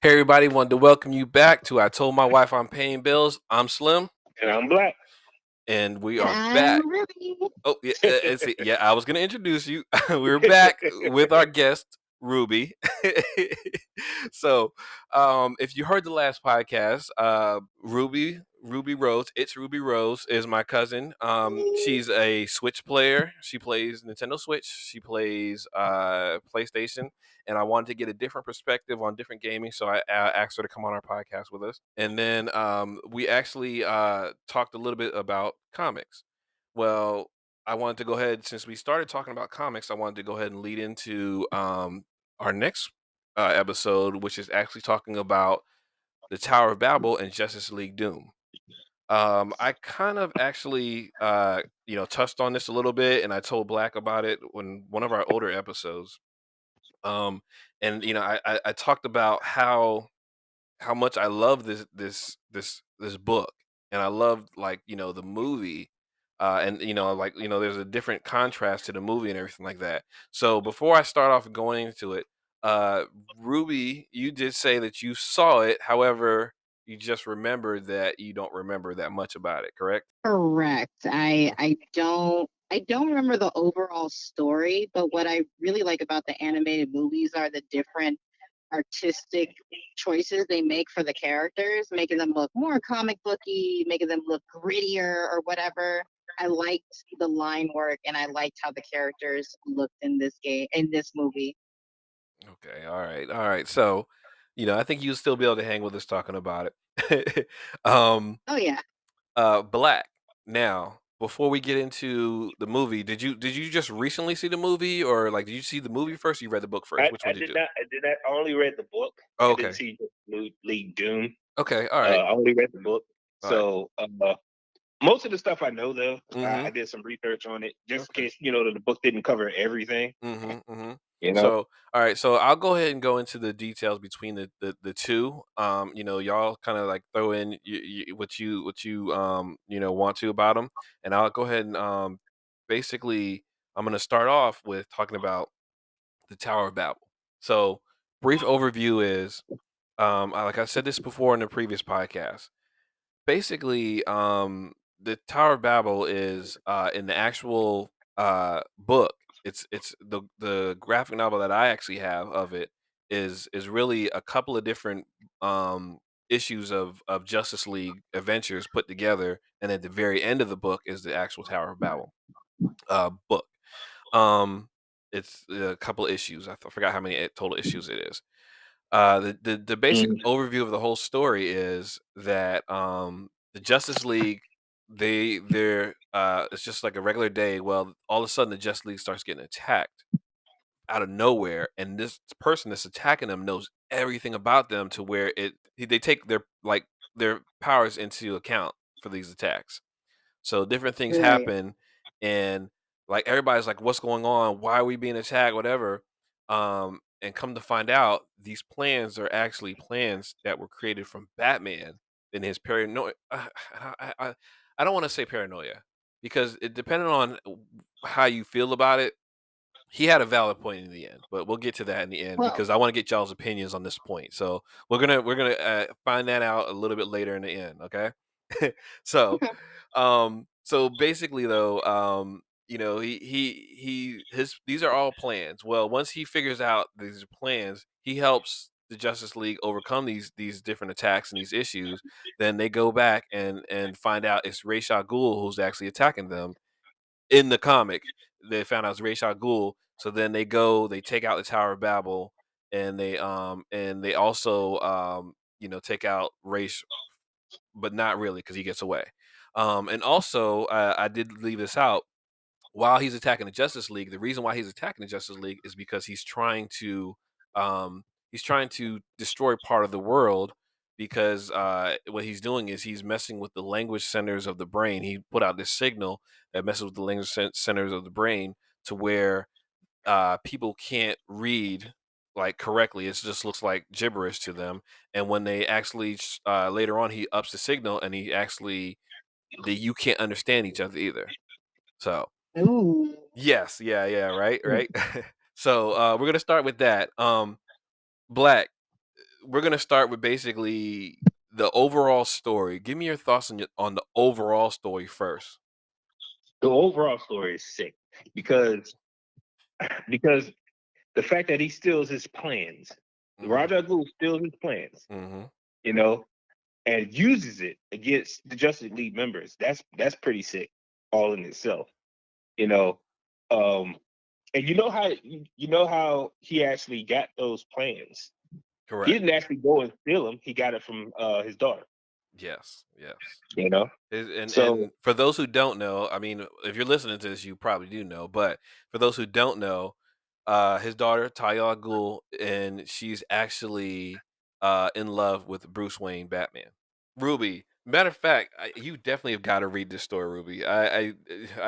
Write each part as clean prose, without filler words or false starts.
Hey everybody, wanted to welcome you back to I Told My Wife I'm Paying Bills. I'm Slim, And I'm black. and we And are I'm back. Ruby. Oh, yeah, I was going to introduce you. We're back with our guest, Ruby. So, if you heard the last podcast, Ruby Rose, It's Ruby Rose is my cousin. She's a Switch player. She plays Nintendo Switch. She plays PlayStation. And I wanted to get a different perspective on different gaming, so I asked her to come on our podcast with us. And then we actually talked a little bit about comics. Well, I wanted to go ahead, since we started talking about comics, I wanted to go ahead and lead into our next episode, which is actually talking about the Tower of Babel and Justice League Doom. I kind of actually, touched on this a little bit, and I told Black about it when one of our older episodes. Um, and I talked about how much I love this book, and I loved, like, the movie, and there's a different contrast to the movie and everything like that. So before I start off going into it, uh, Ruby, you did say that you saw it. However, you just remembered that you don't remember that much about it. Correct? Correct. I don't remember the overall story, but what I really like about the animated movies are the different artistic choices they make for the characters, making them look more comic booky, making them look grittier or whatever. I liked the line work and I liked how the characters looked in this movie. Okay. All right. So, I think you'll still be able to hang with us talking about it. um, Oh yeah. Black. Now, before we get into the movie, did you just recently see the movie, or like did you see the movie first? Or you read the book first? Which one I did you did do? not. I did not. I only read the book. Oh, I didn't okay. see League Doom. Okay. All right. I only read the book. All right. So most of the stuff I know, though, Mm-hmm. I did some research on it just in Okay. case that the book didn't cover everything. Mm-hmm. Mm-hmm. You know. So, all right. So I'll go ahead and go into the details between the two. Y'all kind of like throw in what you want to about them, and I'll go ahead and basically I'm gonna start off with talking about the Tower of Babel. So, brief overview is, like I said this before in the previous podcast. Basically, the Tower of Babel is in the actual book. It's the graphic novel that I actually have of it is really a couple of different um, issues of Justice League adventures put together, and at the very end of the book is the actual Tower of Babel book. Um, it's a couple of issues. I forgot how many total issues it is. The basic Mm. overview of the whole story is that the Justice League, they're it's just like a regular day. Well, all of a sudden the Justice League starts getting attacked out of nowhere, and this person that's attacking them knows everything about them, to where they take their powers into account for these attacks. So different things Right. happen, and like everybody's like, "What's going on? Why are we being attacked? Whatever." And come to find out, these plans are actually plans that were created from Batman and his paranoia. I don't want to say paranoia, because it depending on how you feel about it. He had a valid point in the end, but we'll get to that in the end Well, because I want to get y'all's opinions on this point. So we're gonna find that out a little bit later in the end. Okay. so okay. so basically though, his these are all plans. Well, once he figures out these are plans, he helps the Justice League overcome these different attacks and these issues. Then they go back and find out it's Ra's al Ghul who's actually attacking them in the comic. They found out it's Ra's al Ghul, so then they take out the Tower of Babel, and they also take out Ra's, but not really because he gets away. And also, I did leave this out. While he's attacking the Justice League, the reason why he's attacking the Justice League is because um, he's trying to destroy part of the world. Because what he's doing is he's messing with the language centers of the brain. He put out this signal that messes with the language centers of the brain, to where people can't read like correctly. It just looks like gibberish to them. And when they actually later on, he ups the signal, and he actually you can't understand each other either. So Ooh. yes, right. So we're gonna start with that. Black, we're gonna start with basically the overall story. Give me your thoughts on the overall story first. The overall story is sick because because the fact that he steals his plans, Hmm. Raja Ghul steals his plans, Hmm. you know, and uses it against the Justice League members. That's pretty sick, all in itself, you know. Um, and you know how he actually got those plans. He Correct. didn't actually go and steal them. He got it from his daughter. Yes. Yes. You know, And so for those who don't know, I mean, if you're listening to this, you probably do know. But for those who don't know, his daughter Talia al Ghul, and she's actually in love with Bruce Wayne, Batman. Ruby. Matter of fact, you definitely have got to read this story, Ruby. I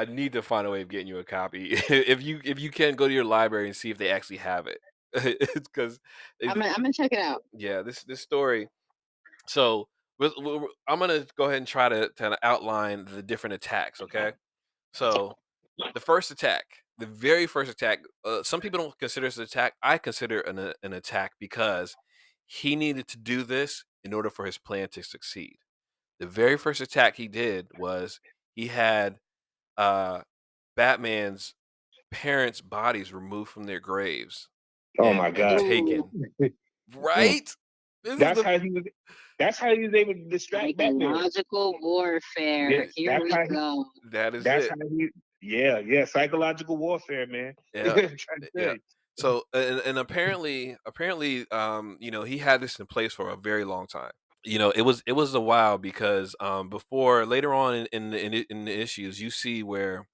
need to find a way of getting you a copy. If you can go to your library and see if they actually have it, it's because I'm gonna check it out. yeah, this story. So I'm gonna go ahead and try to kind of outline the different attacks. Okay, so the first attack, the very first attack. Some people don't consider this an attack. I consider an attack because he needed to do this in order for his plan to succeed. The very first attack he did was he had uh, Batman's parents' bodies removed from their graves oh and my and god, Ooh, taken. Mm. Right? This is that's the how he was. That's how he was able to distract Batman. psychological Yeah, warfare. Here that's we how go. that is That's it. how he. Yeah, yeah. Psychological warfare, man. Yeah. Trying to tell Yeah. you. So and apparently he had this in place for a very long time. It was a while because before later on in the issues you see where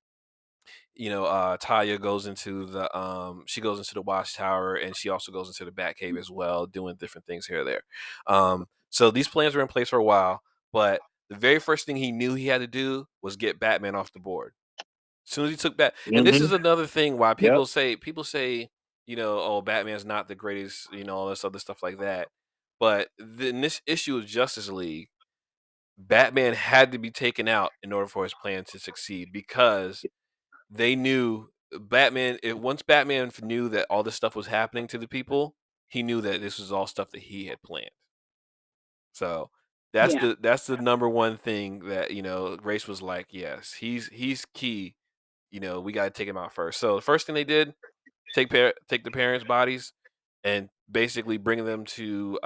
Talia goes into the watchtower, and she also goes into the Batcave as well, doing different things here or there. So these plans were in place for a while, but the very first thing he knew he had to do was get Batman off the board. As soon as he took back, and this Hmm. is another thing why Yep. people say, oh, Batman's not the greatest, all this other stuff like that. But in this issue of Justice League, Batman had to be taken out in order for his plan to succeed because they knew Batman. Once Batman knew that all this stuff was happening to the people, he knew that this was all stuff that he had planned. So Yeah. that's the number one thing that Grace was like, yes, he's key. We got to take him out first. So the first thing they did, take the parents' bodies and basically bring them to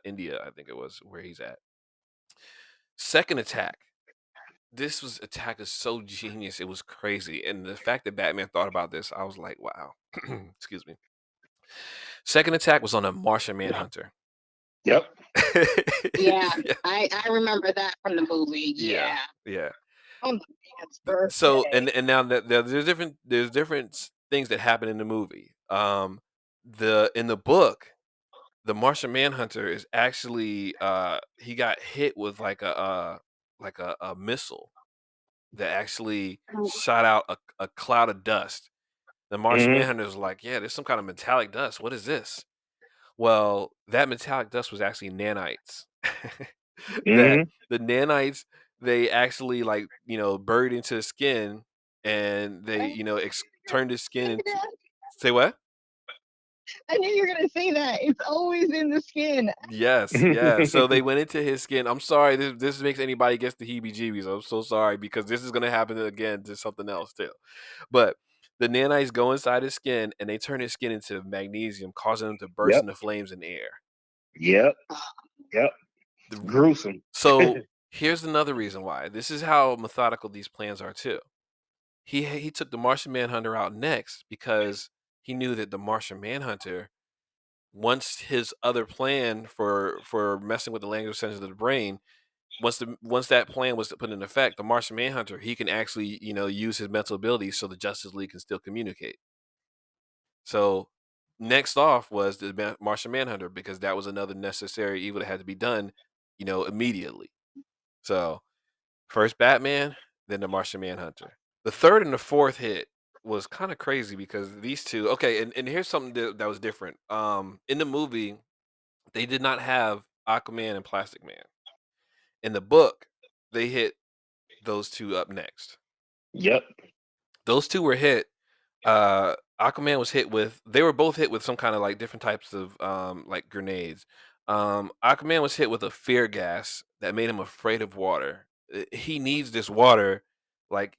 India. I think it was where he's at. Second attack. This attack is so genius. It was crazy, and the fact that Batman thought about this, I was like, wow. Excuse me. Second attack was on a Martian Manhunter. Yep. Yeah. Yeah, I remember that from the movie. yeah, Yeah. yeah. On the man's So birthday. and now that there's different things that happen in the movie. The in the book, the Martian Manhunter is actually he got hit with like a missile that actually shot out a cloud of dust. The Martian Hmm. Manhunter was like, yeah, there's some kind of metallic dust. What is this? Well, that metallic dust was actually nanites. That Hmm. the nanites, they actually buried into the skin, and they turned the skin into. Say what? I knew you were gonna say that. It's always in the skin. Yes, yeah. So they went into his skin. I'm sorry, this makes anybody gets the heebie-jeebies. I'm so sorry because this is gonna happen again to something else too. But the nanites go inside his skin and they turn his skin into magnesium, causing him to burst Yep. into flames in the air. Yep. Yep. The, Gruesome. so here's another reason why. This is how methodical these plans are too. He took the Martian Manhunter out next because he knew that the Martian Manhunter, once his other plan for messing with the language centers of the brain, once that plan was put in effect, the Martian Manhunter, he can actually use his mental abilities so the Justice League can still communicate. So next off was the Martian Manhunter because that was another necessary evil that had to be done, immediately. So first Batman, then the Martian Manhunter. The third and the fourth hit was kind of crazy because these two. Okay, and here's something that was different. In the movie, they did not have Aquaman and Plastic Man. In the book, they hit those two up next. Yep. Those two were hit. Aquaman was hit with. They were both hit with some kind of like different types of like grenades. Aquaman was hit with a fear gas that made him afraid of water. He needs this water, like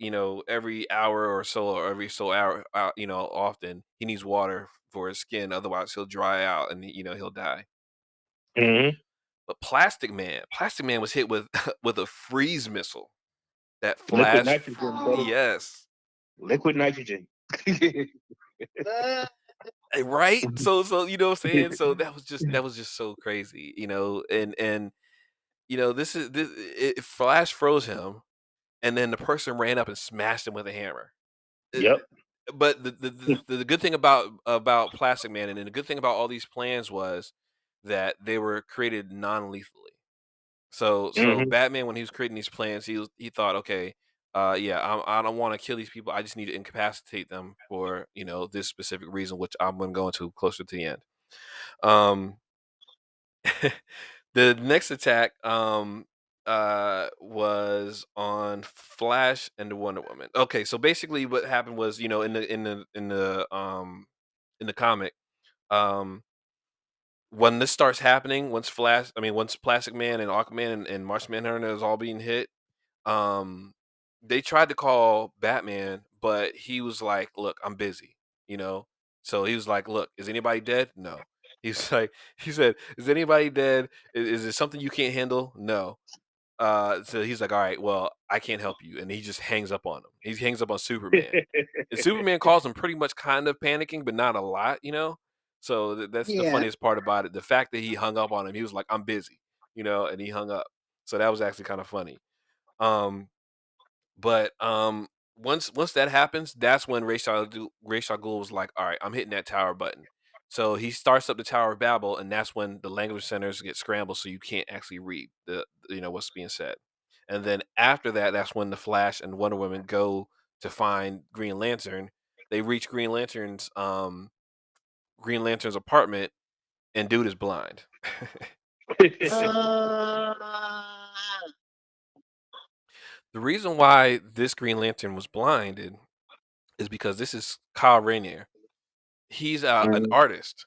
every hour or so, or every so hour, often he needs water for his skin. Otherwise, he'll dry out and he'll die. Hmm. But Plastic Man was hit with with a freeze missile that Liquid flash. nitrogen, buddy. Yes, Liquid nitrogen. right. So you know what I'm saying. So that was just so crazy, and it flash froze him, and then the person ran up and smashed him with a hammer. Uh, Yep. but the good thing about Plastic Man, and then the good thing about all these plans was that they were created non-lethally. So Hmm. Batman, when he was creating these plans, he thought, okay, yeah, I don't want to kill these people. I just need to incapacitate them for this specific reason, which I'm going to go into closer to the end. Um, the next attack was on Flash and the Wonder Woman. Okay, so basically what happened was, in the comic, um when this starts happening, once Plastic Man and Aquaman and Martian Manhunter is all being hit, um, they tried to call Batman, but he was like, "Look, I'm busy," you know. So he was like, "Look, is anybody dead? No." He's like, he said, "Is anybody dead? Is it something you can't handle? No." So he's like, "All right, well, I can't help you," and he just hangs up on him. He hangs up on Superman, and Superman calls him pretty much kind of panicking, but not a lot. So that's the Yeah. funniest part about it. The fact that he hung up on him, he was like, "I'm busy," and he hung up. So that was actually kind of funny. Um, but once that happens, that's when Ra's al Ghul was like, "All right, I'm hitting that tower button." So he starts up the Tower of Babel, and that's when the language centers get scrambled, so you can't actually read what's being said. And then after that, that's when the Flash and Wonder Woman go to find Green Lantern. They reach Green Lantern's apartment, and dude is blind. Uh, The reason why this Green Lantern was blinded is because this is Kyle Rayner. He's an Hmm. artist,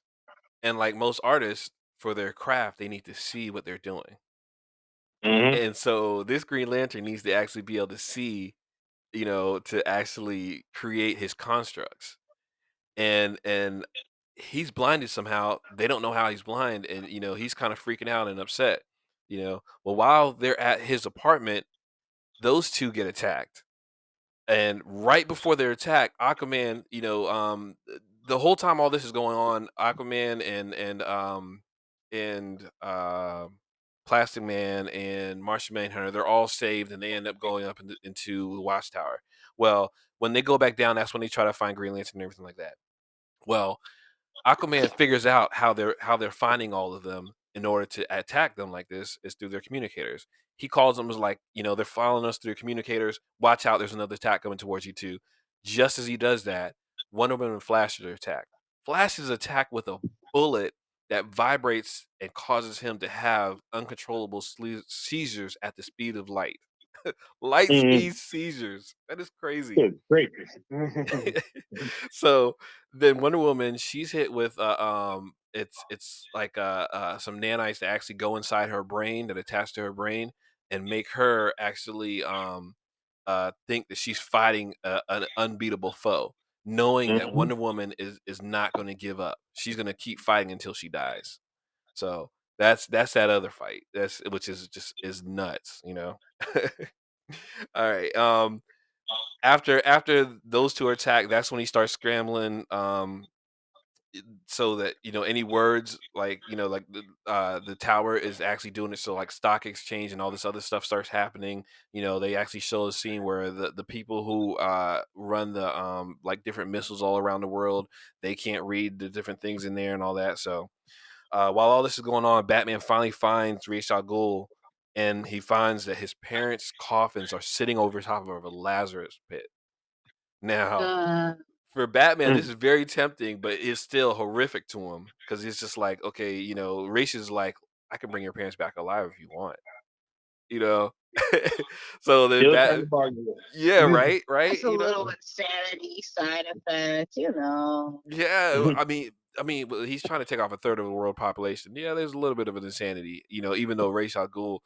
and like most artists, for their craft, they need to see what they're doing. Hmm. And so this Green Lantern needs to actually be able to see, to actually create his constructs. And he's blinded somehow. They don't know how he's blind, and he's kind of freaking out and upset. Well, while they're at his apartment, those two get attacked. And right before their attack, Aquaman, the whole time all this is going on, Aquaman and Plastic Man and Martian Manhunter, they're all saved, and they end up going up into the Watchtower. Well, when they go back down, that's when they try to find Green Lantern and everything like that. Well, Aquaman figures out how they're finding all of them in order to attack them like this is through their communicators. He calls them as like, they're following us through their communicators. Watch out, there's another attack coming towards you too. Just as he does that, Wonder Woman and Flash are attacked. Flash is attacked with a bullet that vibrates and causes him to have uncontrollable seizures at the speed of light. Light Hmm. speed seizures. That is crazy. Good, great. So then Wonder Woman, she's hit with it's like some nanites that actually go inside her brain, that attach to her brain, and make her actually think that she's fighting an unbeatable foe, knowing that Hmm. Wonder Woman is not going to give up. She's going to keep fighting until she dies. So that's that other fight. That's which is just is nuts. All right. After those two are attacked, that's when he starts scrambling. So that any words like like the tower is actually doing it. So like stock exchange and all this other stuff starts happening. They actually show a scene where the people who run the like different missiles all around the world, they can't read the different things in there and all that. So while all this is going on, Batman finally finds Ra's al Ghul, and he finds that his parents' coffins are sitting over top of a Lazarus pit. Now, uh, for Batman, this is very tempting, but it's still horrific to him because it's just like, okay, Ra's is like, I can bring your parents back alive if you want. you know. So then Still trying to bargain. yeah, right, It's right, a you know. little insanity side effect, you know. Yeah, I mean, well, he's trying to take off a third of the world population. Yeah, there's a little bit of an insanity, even though Ra's al Ghul,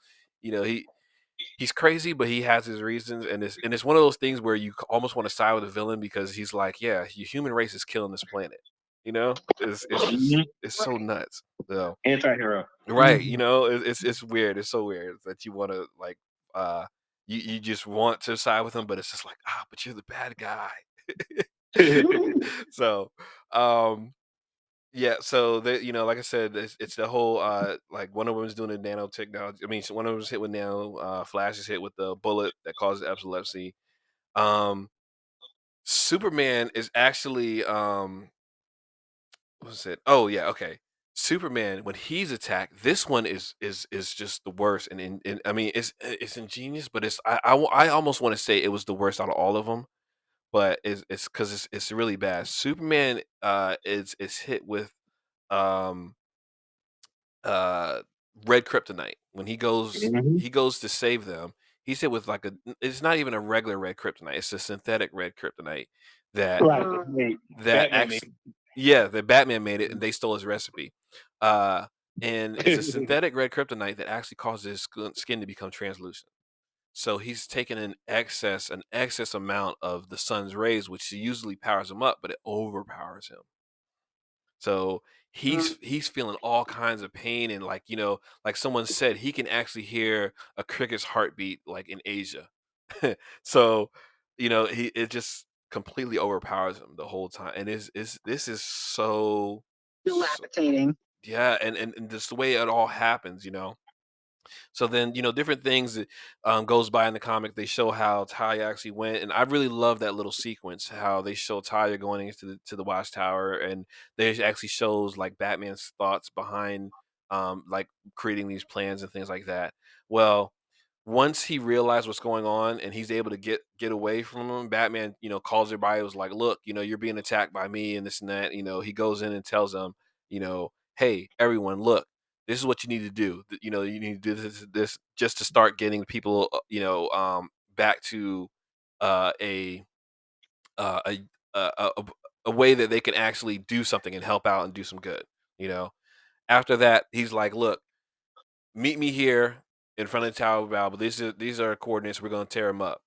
he's crazy, but he has his reasons, and it's one of those things where you almost want to side with the villain because he's like, yeah, the human race is killing this planet. It's just Mhm. it's so Right. nuts. So Anti-hero. right, it's weird. It's so weird that you want to like, uh, you just want to side with him, but it's just like, but you're the bad guy. So, um, yeah, so like I said, it's the whole like Wonder Woman's doing the nanotechnology. I mean, Wonder Woman's hit with nano, Flash is hit with the bullet that causes epilepsy. Um, Superman is actually what was it? Oh yeah, okay. Superman when he's attacked, this one is just the worst, and I mean it's ingenious, but I almost want to say it was the worst out of all of them, but it's because it's really bad. Superman is hit with um uh red kryptonite when Mhm. he goes to save them. He's hit with like it's not even a regular red kryptonite, it's a synthetic red kryptonite that Right. It's made. Batman made. actually, yeah, the Batman made it and they stole his recipe. uh and it's a synthetic red kryptonite that actually causes his skin to become translucent. So he's taken an excess amount of the sun's rays, which usually powers him up, but it overpowers him. So he's feeling all kinds of pain, and like, like someone said, he can actually hear a cricket's heartbeat like in Asia. So, he it just completely overpowers him the whole time. And this is so Dilapidating. yeah, and just the way it all happens. So then, different things that goes by in the comic. They show how Talia actually went, and I really love that little sequence. How they show Talia going into the Watchtower, and they actually shows like Batman's thoughts behind, like creating these plans and things like that. Well, once he realized what's going on and he's able to get away from him, Batman, calls everybody. Was like, look, you're being attacked by me and this and that. He goes in and tells them, hey, everyone, look, this is what you need to do. You need to do this just to start getting people, back to a a, a way that they can actually do something and help out and do some good. You know. After that, he's like, look, meet me here in front of the Tower of Babel. These are coordinates. We're going to tear them up.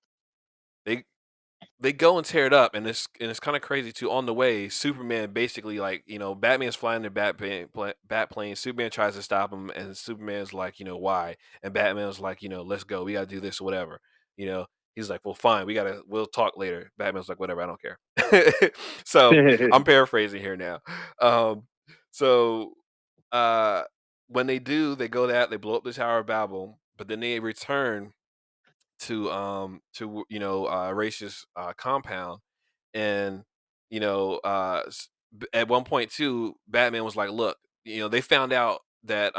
They they go and tear it up, and it's kind of crazy too. On the way, Superman basically, like, Batman's flying the bat plane. Superman tries to stop him, and Superman's like, why? And Batman's like, let's go. We gotta do this or whatever. You know, he's like, well, fine. We'll talk later. Batman's like, whatever. I don't care. So I'm paraphrasing here now. Um, so uh, when they do, they go that they blow up the Tower of Babel, but then they return to Rachel's compound. And at one point too, Batman was like, look, they found out that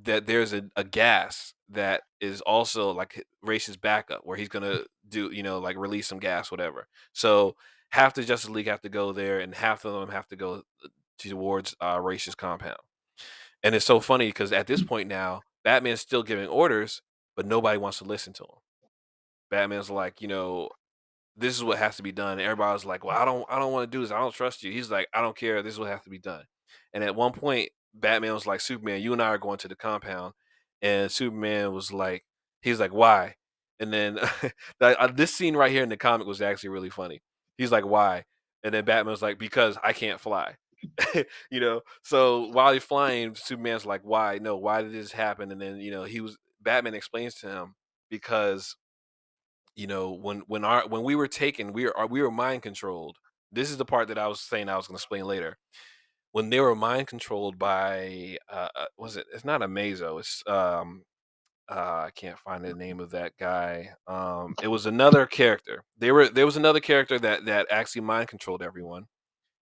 there's a gas that is also like Rachel's backup, where he's gonna do, like release some gas, whatever. So half the Justice League have to go there, and half of them have to go towards Rachel's compound. And it's so funny because at this point now, Batman's still giving orders, but nobody wants to listen to him. Batman's like, this is what has to be done. And everybody's like, well, I don't want to do this. I don't trust you. He's like, I don't care. This is what has to be done. And at one point, Batman was like, Superman, you and I are going to the compound. And Superman was like, he's like, why? And then this scene right here in the comic was actually really funny. He's like, why? And then Batman was like, because I can't fly. So while he's flying, Superman's like, why? No, why did this happen? And then, Batman explains to him, because when we were taken, we were mind controlled. This is the part that I was saying I was going to explain later. When they were mind controlled by was it, it's not a Mazo, it's I can't find the name of that guy. It was another character. There was another character that actually mind controlled everyone.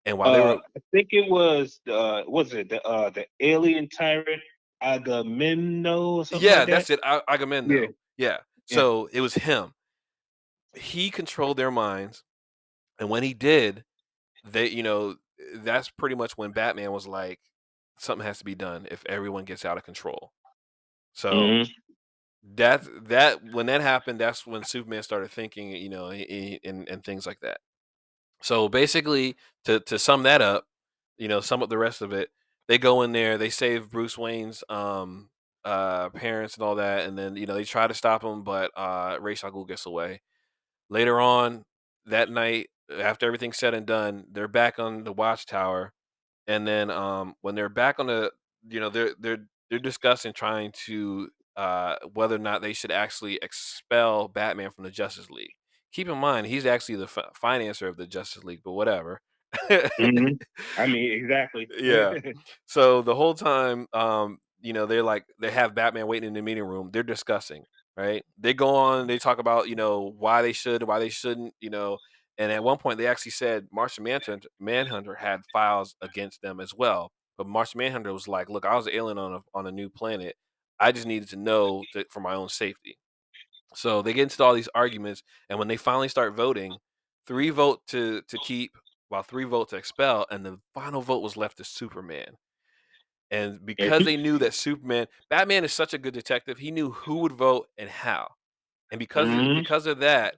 And while they were, I think it was it the alien tyrant Agamemno or something yeah, like that? that's it, Yeah, Agamemno. Yeah. yeah. So it was him. He controlled their minds, and when he did, they that's pretty much when Batman was like, something has to be done if everyone gets out of control. So Mhm. that when that happened, that's when Superman started thinking, and things like that. So basically, to sum that up, sum up the rest of it, they go in there, they save Bruce Wayne's parents and all that, and then they try to stop him, but Ra's al Ghul gets away. Later on that night, after everything's said and done, they're back on the watchtower, and then when they're back on the, they're discussing trying to whether or not they should actually expel Batman from the Justice League. Keep in mind, he's actually the financer of the Justice League, but whatever. Hmm. I mean, exactly. Yeah. So the whole time, they're like they have Batman waiting in the meeting room. They're discussing, right? They go on, they talk about, why they should, why they shouldn't, and at one point they actually said Martian Manhunter had files against them as well. But Martian Manhunter was like, look, I was an alien on a new planet. I just needed to know for my own safety. So they get into all these arguments, and when they finally start voting, 3 vote to keep, while 3 vote to expel, and the final vote was left to Superman. And And because they knew that Batman is such a good detective, he knew who would vote and how. And Mhm. because of that,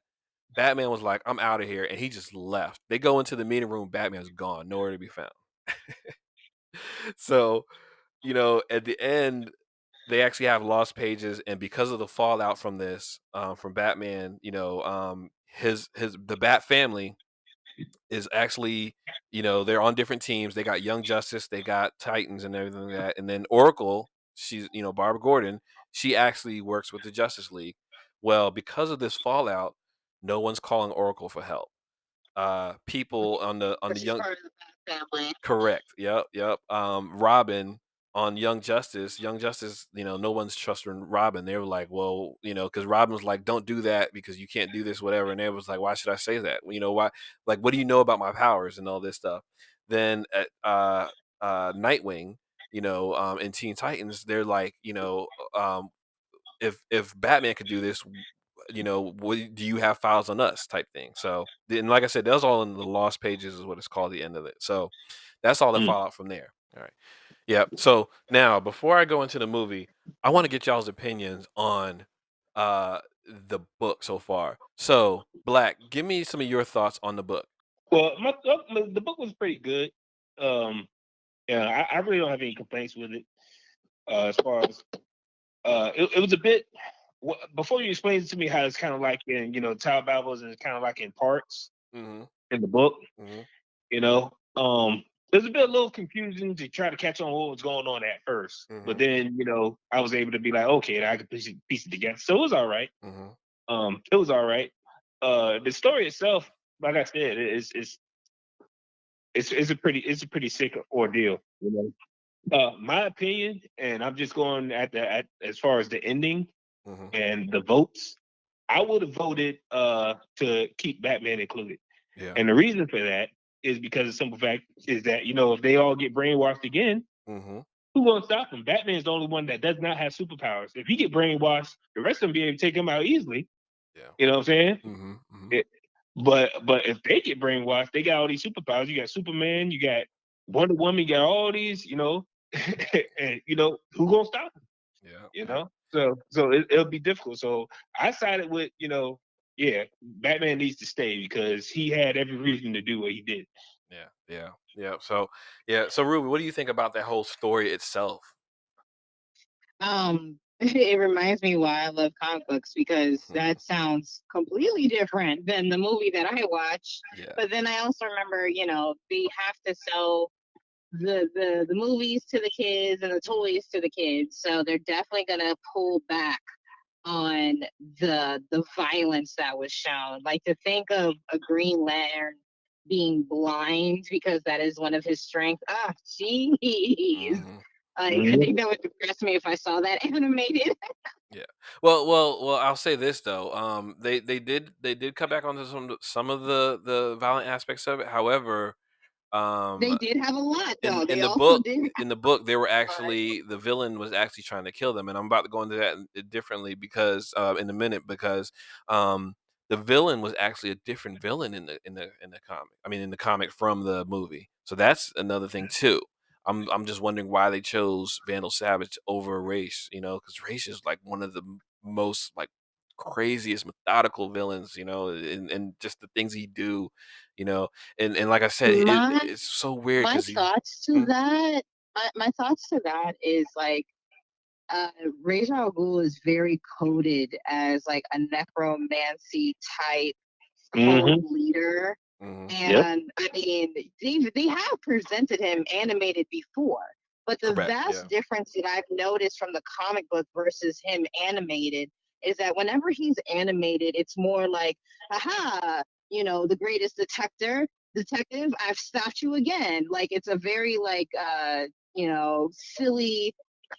Batman was like, "I'm out of here," and he just left. They go into the meeting room, Batman's gone, nowhere to be found. So, at the end, they actually have lost pages, and because of the fallout from this, from Batman, his the Bat family is actually, they're on different teams. They got Young Justice, they got Titans, and everything like that, and then Oracle, she's Barbara Gordon, she actually works with the Justice League. Well, because of this fallout, no one's calling Oracle for help. People on the She's young part of the Bat family. Correct. Yep, yep. Robin on Young Justice, no one's trusting Robin. They were like, well, because Robin was like, don't do that because you can't do this, whatever. And they was like, why should I say that? Why? Like, what do you know about my powers and all this stuff? Then at Nightwing, in Teen Titans, they're like, if Batman could do this, what do you have files on us type thing. So, and like I said, that was all in the lost pages is what it's called, the end of it. So that's all the Mm. fallout from there. All right. Yeah. So now before I go into the movie, I want to get y'all's opinions on the book so far. So Black, give me some of your thoughts on the book. Well, the book was pretty good. Um, yeah, I really don't have any complaints with it. As far as it was a bit. Before you explain it to me how it's kind of like in Tower Babbles and it's kind of like in parts Mm-hmm. in the book, Mm-hmm. you know, it was a little confusing to try to catch on what was going on at first, but Mm-hmm. then I was able to be like, okay, I could piece it together. So it was all right. Mm-hmm. It was all right. The story itself, like I said, it's a pretty sick ordeal. My opinion, and I'm just going at as far as the ending Mm-hmm. and the votes. I would have voted to keep Batman included, Yeah. and the reason for that is because the simple fact is that if they all get brainwashed again, Mm-hmm. who gonna stop him? Batman is the only one that does not have superpowers. If he get brainwashed, the rest of them be able to take him out easily. Yeah. You know what I'm saying? Mm-hmm. Mm-hmm. It, but if they get brainwashed, they got all these superpowers. You got Superman, you got Wonder Woman, you got all these, and who gonna stop them? Yeah. You Yeah. know, so it'll be difficult. So I sided with yeah, Batman needs to stay because he had every reason to do what he did. Yeah. Yeah. Yeah. So yeah. So Ruby, what do you think about that whole story itself? It reminds me why I love comic books because Mhm. that sounds completely different than the movie that I watched. Yeah. But then I also remember, they have to sell the movies to the kids and the Mhm. toys to the kids, so they're definitely gonna pull back on the violence that was shown. Like to think of a Green Lantern being blind because that is one of his strengths. Ah, jeez. Mhm. I Mhm. think that would depress me if I saw that animated. Yeah. Well. I'll say this though. They did cut back onto some of the violent aspects of it. However, They um, did have a lot, in though. in They the also book did have in the book they were a lot. actually the villain was actually trying to kill them, and I'm about to go into that differently because in a minute because um the villain was actually a different villain in the comic. I mean in the comic from the movie. So that's another thing too. I'm just wondering why they chose Vandal Savage over Race, because Race is like one of the most like craziest methodical villains, and just the things he do, and like I said, My it's so weird my because he. thoughts to Mm, that my thoughts to that is like uh Ra's al Ghul is very coded as like a necromancy type cult Mm-hmm. leader. mhm, Yep. And I mean, they have presented him animated before, but the correct, vast yeah. difference that I've noticed from the comic book versus him animated is that whenever he's animated, it's more like, aha, the greatest detective, I've stopped you again. Like it's a very like silly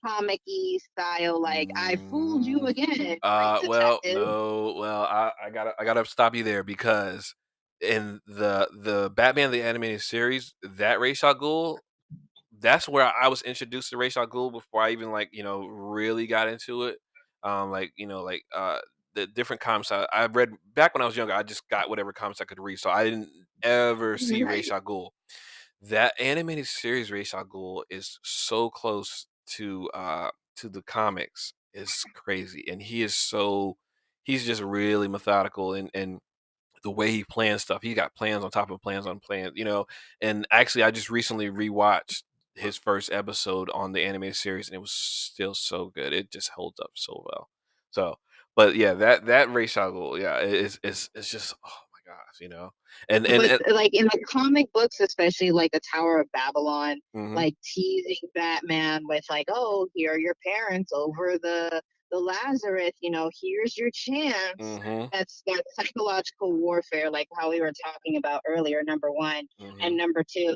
comic-y style, like I fooled you Mm, again, great well, detective. no, well, I gotta stop you there because in the Batman the Animated Series, that Ra's al Ghul, that's where I was introduced to Ra's al Ghul before I even like really got into it. The different comics I read back when I was younger. I just got whatever comics I could read, so I didn't ever see Ra's Right. al Ghul. That animated series, Ra's al Ghul, is so close to the comics. It's crazy, and he's just really methodical and the way he plans stuff. He got plans on top of plans on plans, And actually, I just recently rewatched his first episode on the animated series, and it was still so good. It just holds up so well. So, but yeah, that Ra's al Ghul, yeah, it's just oh my gosh, and But like in the comic books, especially like the Tower of Babylon, mhm, like teasing Batman with like, oh, here are your parents over the Lazarus, here's your chance. mhm, That's psychological warfare, like how we were talking about earlier, number one. And mhm, number two,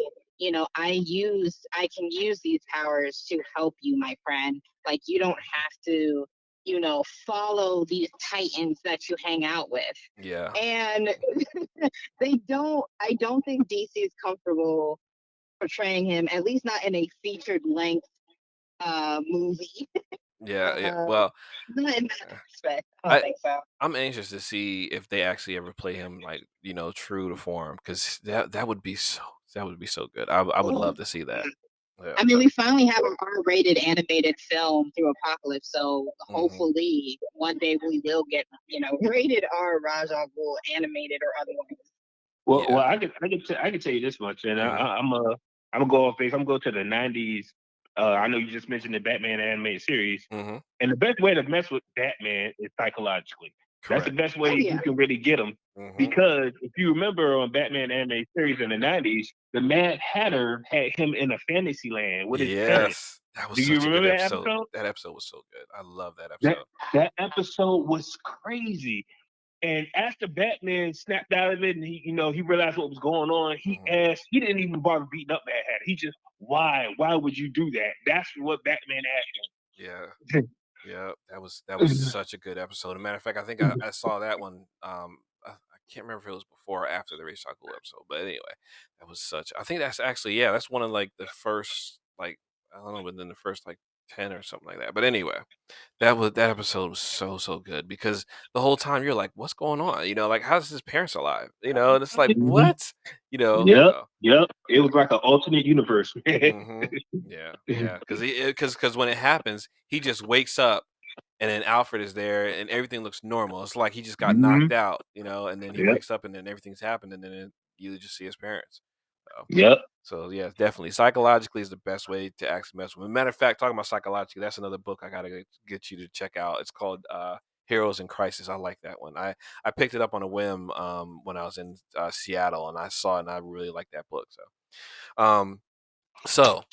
I can use these powers to help you, my friend. Like you don't have to, follow these titans that you hang out with. yeah, And I don't think DC is comfortable portraying him, at least not in a featured length movie. yeah, yeah. Uh, Well, not in that uh, aspect. I don't I think so. I'm anxious to see if they actually ever play him like true to form because that would be so good. I would love to see that. Yeah. I mean, So. we finally have an R-rated animated film through Apocalypse, so Mhm. hopefully one day we will get, rated R Raj Al Ghul animated or otherwise. Well, Yeah. I can tell you this much, and Mhm. I'm gonna go off base. I'm gonna go to the '90s. I know you just mentioned the Batman animated series, Mhm. and the best way to mess with Batman is psychologically. That's the Correct. best Oh way yeah. you can really get him. Mhm. Because if you remember on Batman animated series in the '90s, the Mad Hatter had him in a fantasy land with his parents. Yes. That was Do you such a good remember that episode. episode? That episode was so good. I love that That episode. that episode was crazy. And after Batman snapped out of it and he realized what was going on, Mhm. he didn't even bother beating up Mad Hatter. He just, why? Why would you do that? That's what Batman Yeah. asked Yeah. That was him. such a good episode. As a matter of fact, I think I saw that one. I can't remember if it was before or after the Ra's al Ghul episode, but anyway, that was such. I think that's actually that's one of like the first like I don't know, within the first like 10 or something like that. But anyway, that episode was so good because the whole time you're like, "What's going on?" Like, "How's his parents alive?" And it's like, Mhm. "What?" Yep, So, yep. It yeah. was like an alternate universe. Mhm. Yeah, yeah, because when it happens, he just wakes up, and then Alfred is there, and everything looks normal. It's like he just got knocked Mhm. out, and then he Yep, wakes up, and then everything's happened, and then you just see his parents. So yep. so, yeah, definitely. Psychologically is the best way to actually mess with him. Matter of fact, talking about psychologically, that's another book I gotta get you to check out. It's called Heroes in Crisis. I like that one. I picked it up on a whim when I was in Seattle, and I saw it, and I really like that book. Um, so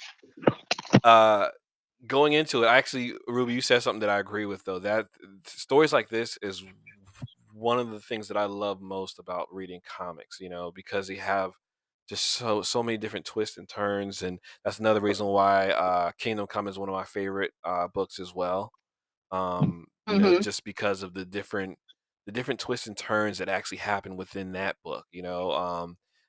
uh, going into it, actually, Ruby, you said something that I agree with, though. That stories like this is one of the things that I love most about reading comics, because they have just so many different twists and turns, and that's another reason why Kingdom Come is one of my favorite books as well. Hmm. Just because of the different twists and turns that actually happen within that book.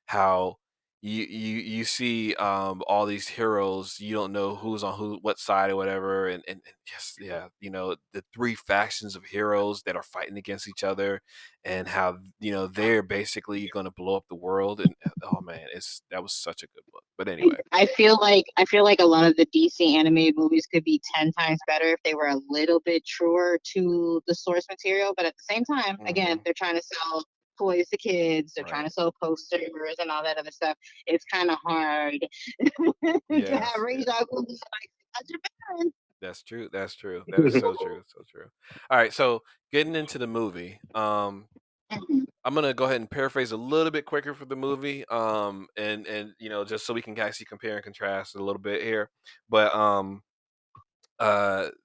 How you see all these heroes, you don't know who's on what side or whatever, and just yeah, the three factions of heroes that are fighting against each other, and how they're basically going to blow up the world, and oh man, that was such a good book. But anyway, I feel like a lot of the DC animated movies could be 10 times better if they were a little bit truer to the source material. But at the same time, again, hmm they're trying to sell toys to kids. They're trying right. to sell posters and all that other stuff. It's kind of hard to have Yes, Ra's yeah. al Ghul like that's your parents. That's true. That's true. That is so true. So true. All right. So getting into the movie, I'm gonna go ahead and paraphrase a little bit quicker for the movie, and just so we can actually compare and contrast a little bit here. But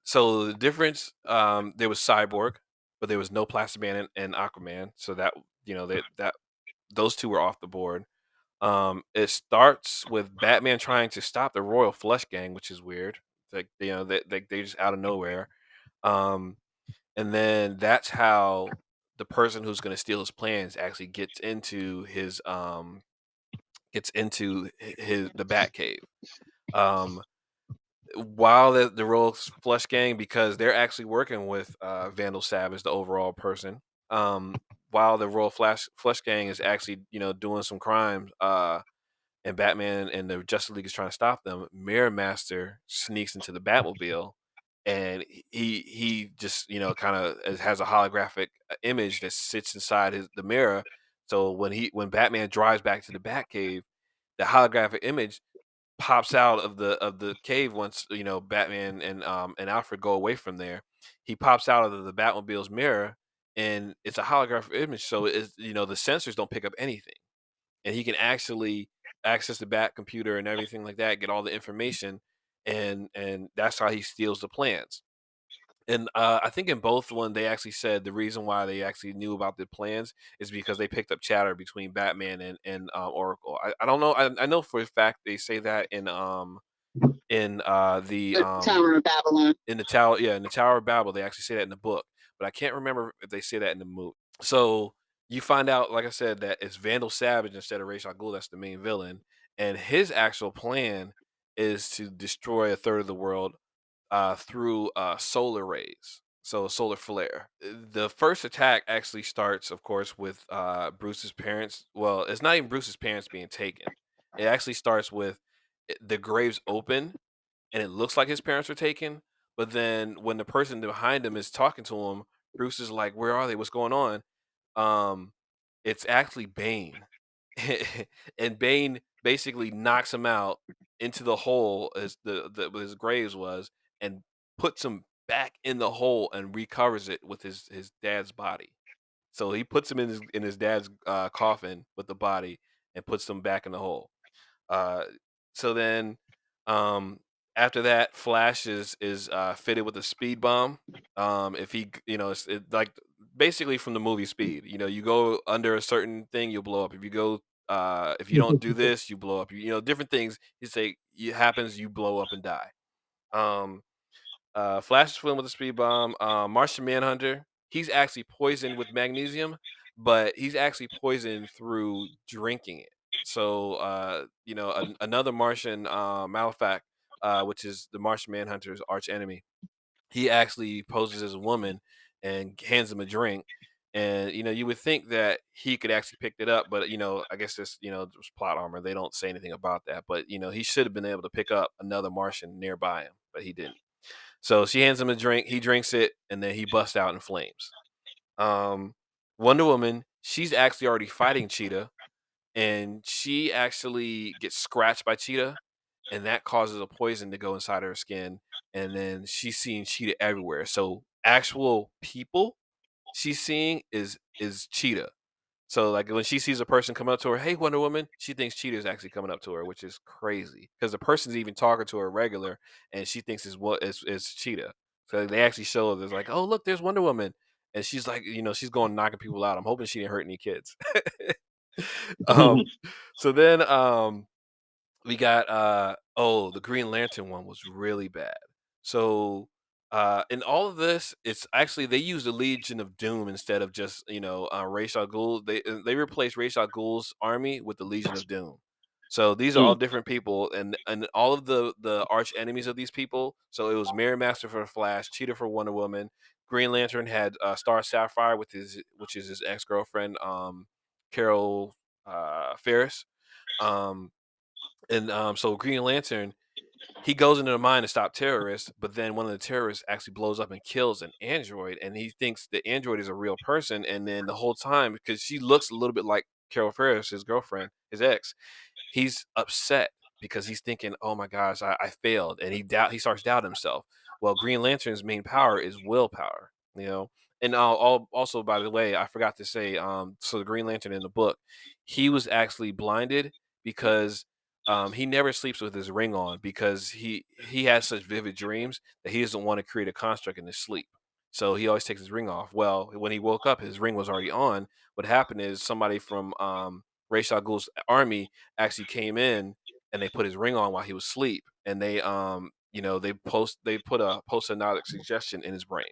so the difference, there was Cyborg, but there was no Plastic Man and Aquaman, so that that those two were off the board. It starts with Batman trying to stop the Royal Flush Gang, which is weird. Like they just out of nowhere. Um, and then that's how the person who's going to steal his plans actually gets into his the Batcave. Um, while the Royal Flush Gang, because they're actually working with Vandal Savage, the overall person. Um, while the Royal Flush Gang is actually doing some crimes, and Batman and the Justice League is trying to stop them, Mirror Master sneaks into the Batmobile, and he just kind of has a holographic image that sits inside the mirror. So when Batman drives back to the Batcave, the holographic image pops out of the cave once Batman and Alfred go away from there. He pops out of the Batmobile's mirror, and it's a holographic image, so it's the sensors don't pick up anything, and he can actually access the Bat computer and everything like that, get all the information, and that's how he steals the plans. And I think in both one they actually said the reason why they actually knew about the plans is because they picked up chatter between Batman and Oracle. I don't know. I know for a fact they say that in the The Tower of Babylon. in the tower, yeah, in the Tower of Babel. They actually say that in the book, but I can't remember if they say that in the movie. So you find out, like I said, that it's Vandal Savage instead of Ra's al Ghul that's the main villain, and his actual plan is to destroy a third of the world through solar rays, so a solar flare. The first attack actually starts, of course, with Bruce's parents. Well, it's not even Bruce's parents being taken. It actually starts with the graves open, and it looks like his parents were taken. But then when the person behind him is talking to him, Bruce is like, "Where are they? What's going on?" Um, it's actually Bane, and Bane basically knocks him out into the hole as the where his graves was, and puts him back in the hole and recovers it with his dad's body. So he puts him in his dad's coffin with the body and puts him back in the hole. Uh, so then, after that, Flash is fitted with a speed bomb. If he, like basically from the movie Speed. You go under a certain thing, you'll blow up. If you don't do this, you blow up. Different things. You say it happens, you blow up and die. Um, Flash is filled with a speed bomb. Martian Manhunter, he's actually poisoned with magnesium, but he's actually poisoned through drinking it. So, another Martian, Malefac, which is the Martian Manhunter's arch enemy, he actually poses as a woman and hands him a drink. And you would think that he could actually pick it up, but I guess this just plot armor. They don't say anything about that, but he should have been able to pick up another Martian nearby him, but he didn't. So she hands him a drink. He drinks it, and then he busts out in flames. Um, Wonder Woman, she's actually already fighting Cheetah, and she actually gets scratched by Cheetah, and that causes a poison to go inside her skin. And then she's seeing Cheetah everywhere. So actual people she's seeing is Cheetah. So like when she sees a person come up to her, "Hey, Wonder Woman," she thinks Cheetah is actually coming up to her, which is crazy because the person's even talking to her regular, and she thinks is Cheetah. So they actually show her, there's like, "Oh, look, there's Wonder Woman," and she's like, she's going knocking people out. I'm hoping she didn't hurt any kids. um, so then we got the Green Lantern one was really bad. So in all of this, it's actually they used the Legion of Doom instead of just Ra's al Ghul. They replaced Ra's al Ghul's army with the Legion of Doom. So these are all different people, and all of the arch enemies of these people. So it was Mirror Master for Flash, Cheetah for Wonder Woman. Green Lantern had Star Sapphire which is his ex girlfriend, Carol Ferris. Um, And so Green Lantern, he goes into the mine to stop terrorists, but then one of the terrorists actually blows up and kills an android, and he thinks the android is a real person. And then the whole time, because she looks a little bit like Carol Ferris, his girlfriend, his ex, he's upset because he's thinking, "Oh my gosh, I failed," and he starts doubting himself. Well, Green Lantern's main power is willpower, you know. And also, by the way, I forgot to say, so the Green Lantern in the book, he was actually blinded because he never sleeps with his ring on because he has such vivid dreams that he doesn't want to create a construct in his sleep. So he always takes his ring off. Well, when he woke up, his ring was already on. What happened is somebody from Ra's al Ghul's army actually came in and they put his ring on while he was asleep, and they they put a post-hypnotic suggestion in his brain.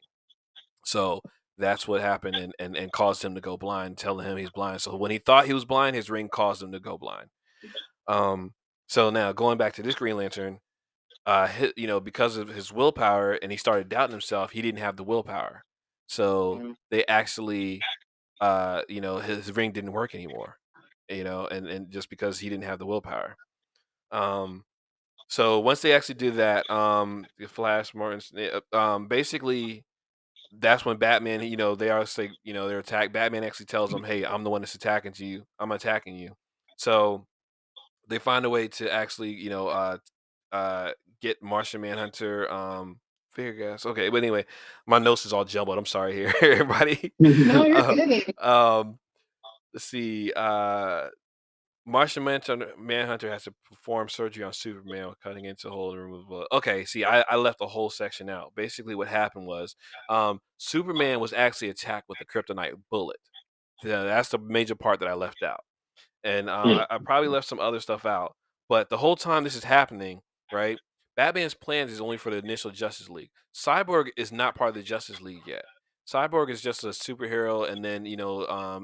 So that's what happened, and caused him to go blind, telling him he's blind. So when he thought he was blind, his ring caused him to go blind. Um, so now going back to this Green Lantern, because of his willpower, and he started doubting himself, he didn't have the willpower. So Mhm. they actually, his ring didn't work anymore. And just because he didn't have the willpower. Um, so once they actually do that, the Flash, basically that's when Batman, they are say, they're attacked. Batman actually tells them, "Hey, I'm the one that's attacking you. I'm attacking you." So they find a way to actually, uh, get Martian Manhunter, figure gas. Okay, but anyway, my notes is all jumbled. I'm sorry here, everybody. No, you're uh, good. um, let's see. Manhunter has to perform surgery on Superman while cutting into a hole and remove blood. Okay, see, I left the whole section out. Basically, what happened was, Superman was actually attacked with a kryptonite bullet. Yeah, that's the major part that I left out. And I probably left some other stuff out. But the whole time this is happening, right? Batman's plans is only for the initial Justice League. Cyborg is not part of the Justice League yet. Cyborg is just a superhero, and then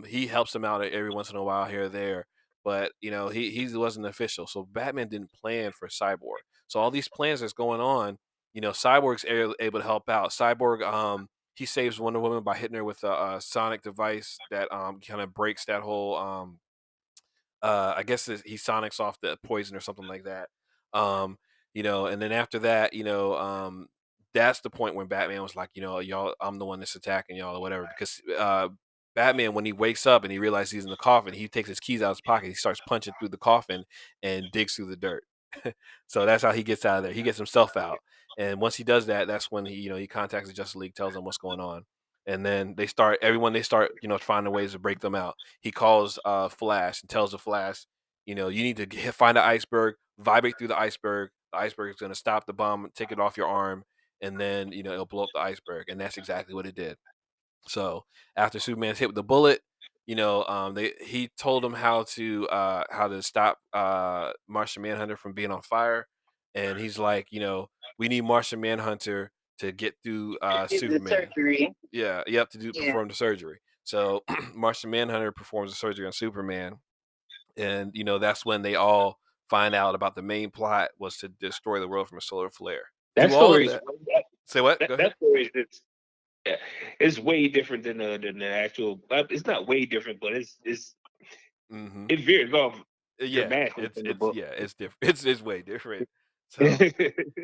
he helps him out every once in a while here or there. But he wasn't official, so Batman didn't plan for Cyborg. So all these plans that's going on, Cyborg's able to help out. Cyborg, he saves Wonder Woman by hitting her with a sonic device that kind of breaks that whole I guess he sonics off the poison or something like that. Um, and then after that, that's the point when Batman was like, y'all, I'm the one that's attacking y'all or whatever. Because Batman, when he wakes up and he realizes he's in the coffin, he takes his keys out of his pocket, he starts punching through the coffin and digs through the dirt. So that's how he gets out of there. He gets himself out. And once he does that, that's when he contacts the Justice League, tells them what's going on. And then they start, finding ways to break them out. He calls Flash and tells the Flash, you need to find an iceberg, vibrate through the iceberg. The iceberg is going to stop the bomb, take it off your arm, and then it'll blow up the iceberg. And that's exactly what it did. So after Superman's hit with the bullet, he told him how to stop Martian Manhunter from being on fire, and he's like, we need Martian Manhunter to get through Do the Superman. surgery. Yeah, you have to Yeah. perform the surgery. So Martian Manhunter performs the surgery on Superman, and that's when they all find out about the main plot was to destroy the world from a solar flare. That Through all of story is that, say what? Go ahead. that story is just, yeah, it's way different than the actual. It's not way different, but Hmm. it veers off Yeah, dramatically it's from the it's book. yeah, it's different. It's way different. So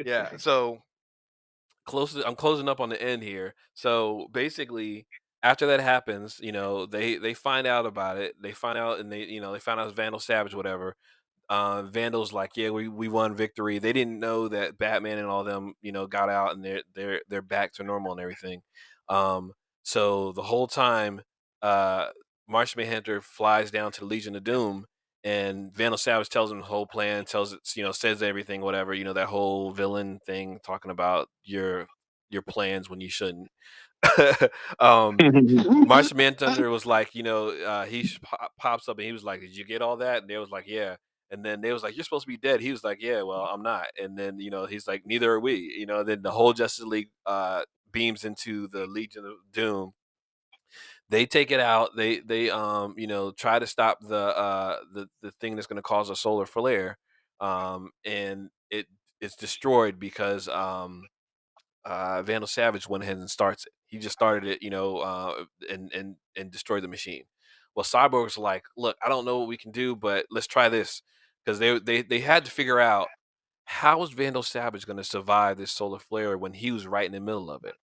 yeah, so I'm closing up on the end here. So basically, after that happens, they find out about it. They find out, and they found out it's Vandal Savage, whatever. Vandal's like, yeah, we won victory. They didn't know that Batman and all them, got out and they're back to normal and everything. Um, so the whole time, uh, Martian Manhunter flies down to the Legion of Doom, and Vandal Savage tells him the whole plan, tells it, says everything, whatever, that whole villain thing, talking about your plans when you shouldn't. um, Martian Manhunter was like, pops up and he was like, "Did you get all that?" And they was like, "Yeah." And then they was like, "You're supposed to be dead." He was like, "Yeah, well, I'm not." And then he's like, "Neither are we." Then the whole Justice League beams into the Legion of Doom. They take it out. They try to stop the thing that's going to cause a solar flare, and it's destroyed because Vandal Savage went ahead and starts it. He just started it, and destroyed the machine. Well, Cyborg's like, look, I don't know what we can do, but let's try this. because they had to figure out how was Vandal Savage going to survive this solar flare when he was right in the middle of it.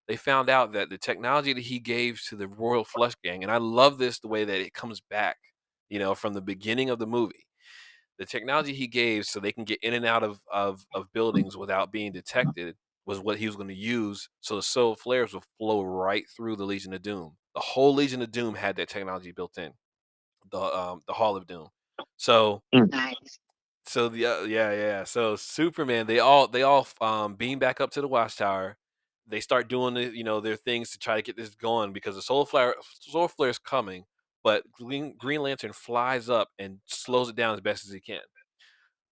They found out that the technology that he gave to the Royal Flush Gang, and I love this the way that it comes back, from the beginning of the movie. The technology he gave so they can get in and out of buildings without being detected was what he was going to use, so the solar flares would flow right through the Legion of Doom. The whole Legion of Doom had that technology built in, the Hall of Doom. So Nice. yeah. So Superman, they all beam back up to the watchtower. They start doing their things to try to get this going because the solar flare is coming, but Green Lantern flies up and slows it down as best as he can.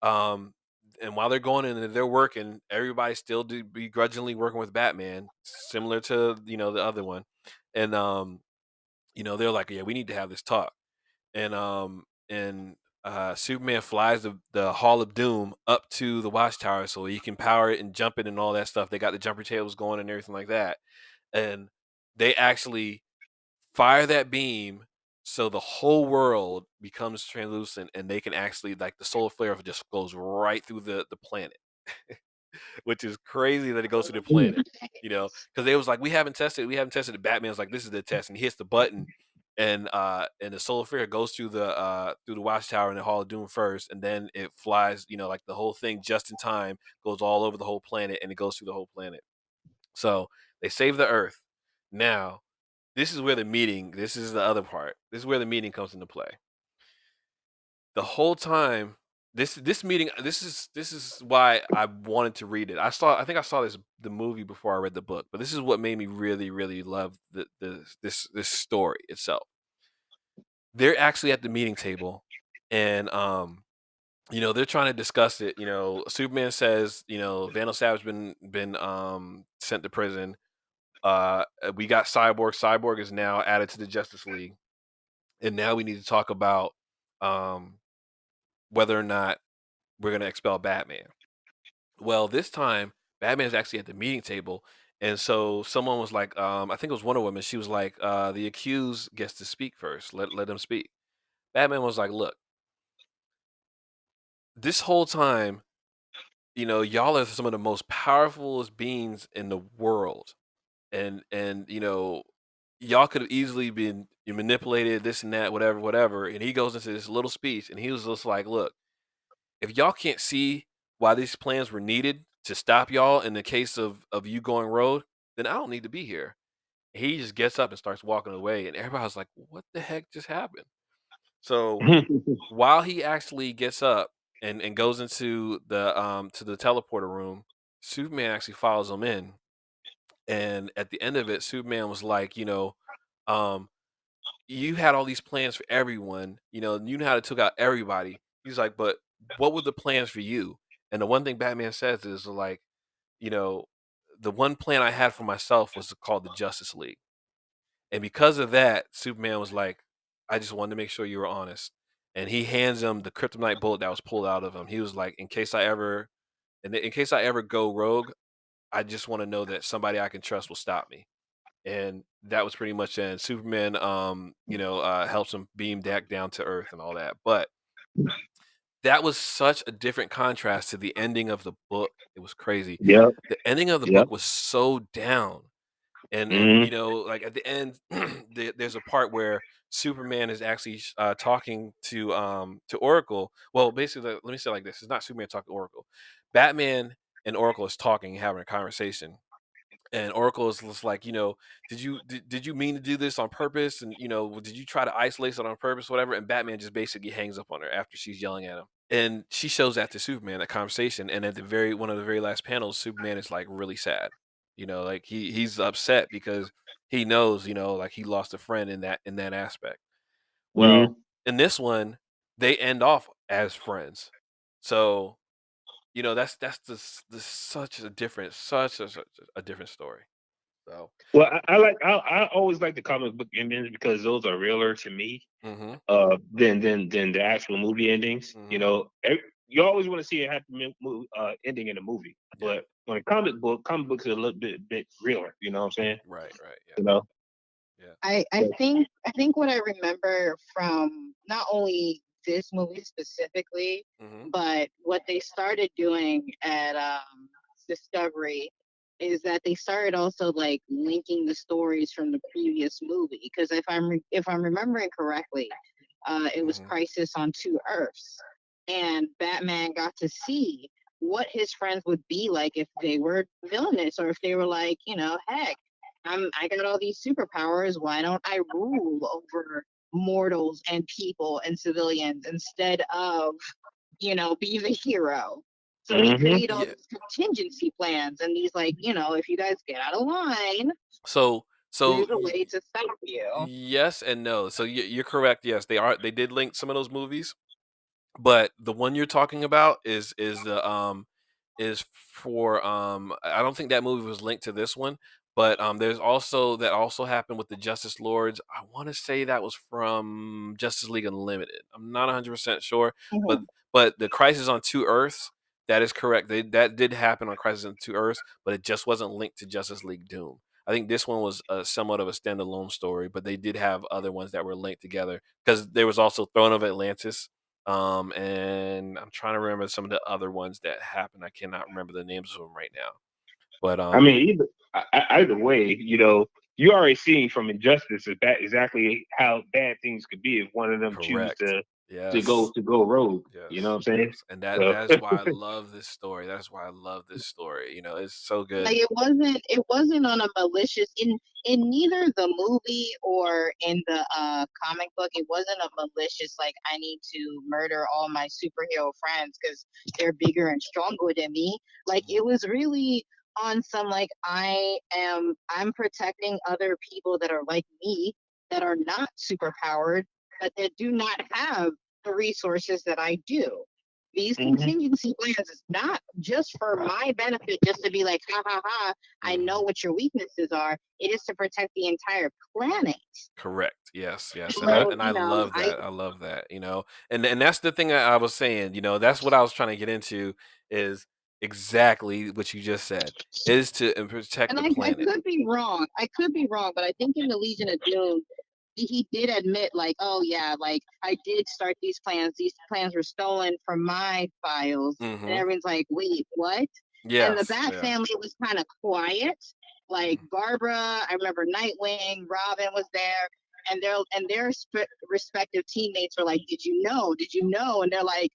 Um, and while they're going in and they're working, everybody's still begrudgingly working with Batman, similar to the other one, and they're like, yeah, we need to have this talk, and Superman flies the Hall of Doom up to the Watchtower so he can power it and jump it and all that stuff. They got the jumper tables going and everything like that, and they actually fire that beam so the whole world becomes translucent and they can actually, like, the solar flare just goes right through the planet. Which is crazy that it goes to the planet, because they was like, we haven't tested it. Batman's like, this is the test, and he hits the button, and the solar flare goes through the watchtower and the Hall of Doom first, and then it flies, like the whole thing just in time, goes all over the whole planet, and it goes through the whole planet. So they save the Earth. Now, this is the other part. This is where the meeting comes into play. The whole time, this meeting, this is why I wanted to read it. I think I saw the movie before I read the book, but this is what made me really really love this story itself. They're actually at the meeting table, and they're trying to discuss it. Superman says, Vandal Savage been sent to prison. We got Cyborg. Cyborg is now added to the Justice League, and now we need to talk about um whether or not we're gonna expel Batman. Well, this time Batman's actually at the meeting table, and so someone was like, I think it was Wonder Woman. She was like, "The accused gets to speak first. Let him speak." Batman was like, "Look, this whole time, y'all are some of the most powerful beings in the world, and y'all could have easily been manipulated, this and that, whatever, whatever." And he goes into this little speech, and he was just like, "Look, if y'all can't see why these plans were needed to stop y'all in the case of you going rogue, then I don't need to be here." He just gets up and starts walking away, and everybody's like, "What the heck just happened?" So while he actually gets up and goes into the teleporter room, Superman actually follows him in. And at the end of it, Superman was like, um, you had all these plans for everyone, you know how to took out everybody. He's like, but what were the plans for you? And the one thing Batman says is like, you know, the one plan I had for myself was called the Justice League. And because of that, Superman was like, I just wanted to make sure you were honest. And he hands him the kryptonite bullet that was pulled out of him. He was like, in case I ever go rogue, I just want to know that somebody I can trust will stop me. And that was pretty much it. And Superman, helps him beam back down to Earth and all that. But that was such a different contrast to the ending of the book. It was crazy. Yep. The ending of the Yep. book was so down. And Mm. like at the end, there's a part where Superman is actually talking to Oracle. Well, basically, let me say it like this: it's not Superman talking to Oracle. Batman and Oracle is talking, having a conversation, and Oracle is just like, did you mean to do this on purpose? And did you try to isolate it on purpose, whatever? And Batman just basically hangs up on her after she's yelling at him. And she shows that to Superman, that conversation. And at one of the very last panels, Superman is like really sad. Like he's upset because he knows, like he lost a friend in that aspect. Well, Mm. in this one, they end off as friends. So that's such a different story. So, Well, I always like the comic book endings because those are realer to me hmm than the actual movie endings. hmm You always want to see a ending in a movie, yeah, but when a comic books are a little bit realer. You know what I'm saying? right, yeah, You know. yeah. I think what I remember from not only this movie specifically, Mm-hmm. but what they started doing at Discovery is that they started also like linking the stories from the previous movie. Because if I'm remembering correctly, it was Mm-hmm. Crisis on Two Earths, and Batman got to see what his friends would be like if they were villainous, or if they were like, heck, I got all these superpowers. Why don't I rule over mortals and people and civilians instead of, be the hero? So he Mhm. made all Yeah. these contingency plans, and he's like, if you guys get out of line, So there's a way to stop you. yes and no. So you're correct. Yes, they did link some of those movies. But the one you're talking about is for I don't think that movie was linked to this one, but there's also that also happened with the Justice Lords. I want to say that was from Justice League Unlimited. I'm not 100% sure, but Mhm. the Crisis on Two Earths, that is correct. That did happen on Crisis on Two Earths, but it just wasn't linked to Justice League Doom. I think this one was somewhat of a standalone story, but they did have other ones that were linked together because there was also Throne of Atlantis, and I'm trying to remember some of the other ones that happened. I cannot remember the names of them right now. But I mean, either way, you already seeing from Injustice that exactly how bad things could be if one of them choose correct. to go rogue. You know what I'm saying? Yes, and that So, that's why I love this story. That's why I love this story. It's so good. Like it wasn't on a malicious in neither the movie or in the comic book. It wasn't a malicious like I need to murder all my superhero friends because they're bigger and stronger than me. Like Mhm. it was really on some like I'm protecting other people that are like me, that are not superpowered, but that do not have the resources that I do. These mhm. contingency plans is not just for my benefit, just to be like, ha ha ha, I know Mhm. what your weaknesses are. It is to protect the entire planet. Correct. Yes, yes. And I So, and I love that. I love that. And that's the thing I was saying, that's what I was trying to get into is exactly what you just said, is to protect and the I planet. could be wrong. I could be wrong, but I think in the Legion of Doom, he did admit, like, oh yeah, like I did start these plans. These plans were stolen from my files, and Mhm. everyone's like, wait, what? And the Yes, Bat yeah. family was kind of quiet. Like Mhm. Barbara, I remember Nightwing, Robin was there, and their respective teammates were like, "Did you know? Did you know?" And they're like,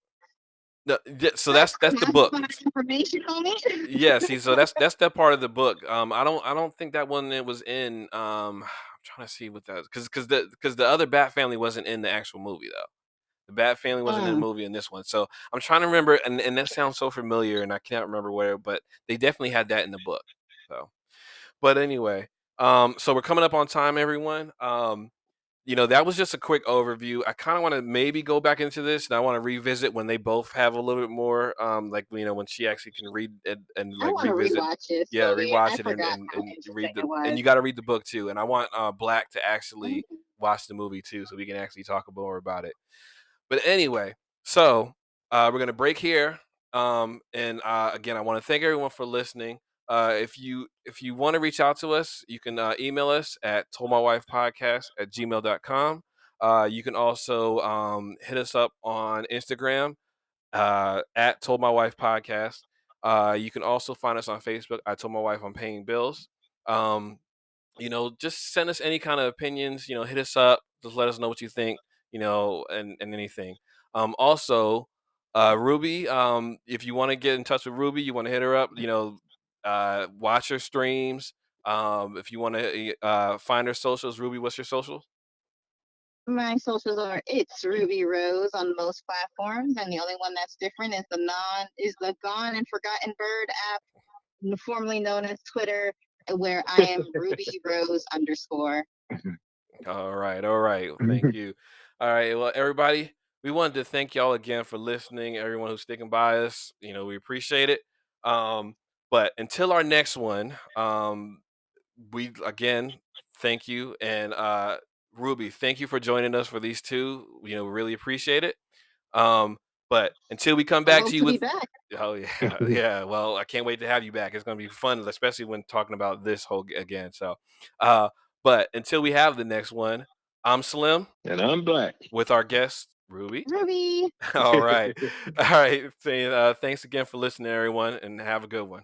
No, so "That's that's the book. classified information, homie." Yeah, see, so that's that part of the book. I don't think that one it was in. I'm trying to see what that because the other Bat family wasn't in the actual movie though. The Bat family wasn't in the Mm. movie in this one, so I'm trying to remember, and that sounds so familiar, and I can't remember where, but they definitely had that in the book. So, but anyway, so we're coming up on time, everyone. That was just a quick overview. I kind of want to maybe go back into this, and I want to revisit when they both have a little bit more, like when she actually can read and I like want to revisit, rewatch this yeah, movie. I rewatch it and forgot and how and interesting read it and was. you got to read the book too. And I want Black to actually Mhm. watch the movie too, so we can actually talk more about it. But anyway, so we're gonna break here. And again, I want to thank everyone for listening. If you want to reach out to us, you can email us at toldmywifepodcast@gmail.com. You can also hit us up on Instagram at Told My Wife Podcast. You can also find us on Facebook. I Told My Wife I'm Paying Bills. Um, just send us any kind of opinions, hit us up, just let us know what you think, and anything. Also, Ruby, if you want to get in touch with Ruby, you want to hit her up, watch her streams. If you want to find her socials, Ruby, what's your socials? My socials are It's Ruby Rose on most platforms, and the only one that's different is the Gone and Forgotten Bird app, formerly known as Twitter, where I am Ruby Rose underscore. All right, all right. Well, thank you. All right, well, everybody, we wanted to thank y'all again for listening. Everyone who's sticking by us, we appreciate it. But until our next one, we again thank you, and Ruby, thank you for joining us for these two. We really appreciate it. Um, but until we come I back hope to you to be with, back. oh yeah, yeah. Well, I can't wait to have you back. It's gonna be fun, especially when talking about this whole again. So, uh, but until we have the next one, I'm Slim and I'm Black. with our guest Ruby. Ruby. All right. All right. Saying thanks again for listening, everyone, and have a good one.